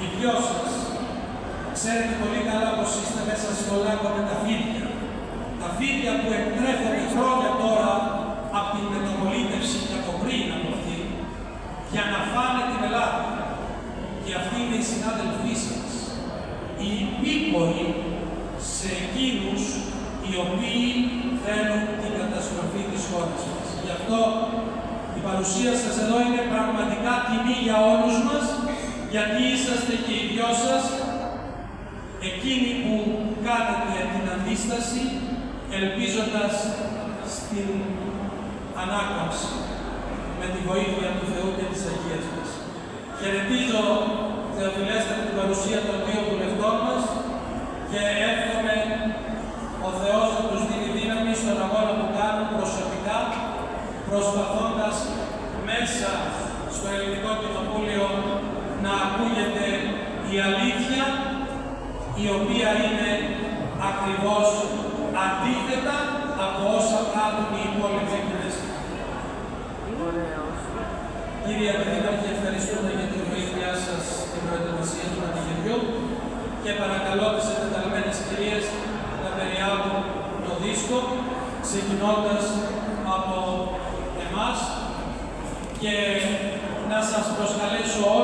Οι δυο σας ξέρετε πολύ καλά πως είστε μέσα στο λάκκο με τα φίδια. Τα φίδια που εκτρέφονται χρόνια τώρα από την μεταπολίτευση και από πριν από αυτή, για να φάνε την Ελλάδα. Και αυτοί είναι οι συνάδελφοί σας, οι υπήκοοι σε εκείνους οι οποίοι θέλουν την καταστροφή της χώρας μας. Γι' αυτό η παρουσία σας εδώ είναι πραγματικά τιμή για όλους μας, γιατί είσαστε και οι δυο σας εκείνοι που κάνετε την αντίσταση, ελπίζοντας στην ανάκαμψη με τη βοήθεια του Θεού και της Αγίας μας. Χαιρετίζω, Θεοφιλέστε, την παρουσία των δύο βουλευτών μας και εύχομαι ο Θεός να τους δίνει δύναμη στον αγώνα που κάνουν προσωπικά, προσπαθώντας μέσα στο Ελληνικό Κοινοβούλιο να ακούγεται η αλήθεια, η οποία είναι ακριβώς αντίθετα από όσα κάνουν οι υπόλοιποι εκκλησίες. Κύριε Δήμαρχε, ευχαριστούμε για την βοήθειά σας στην προετοιμασία του πανηγυριού και παρακαλώ τις εντεταλμένες κυρίες να περιάγουν το δίσκο, ξεκινώντας από εμάς, και να σας προσκαλέσω όλους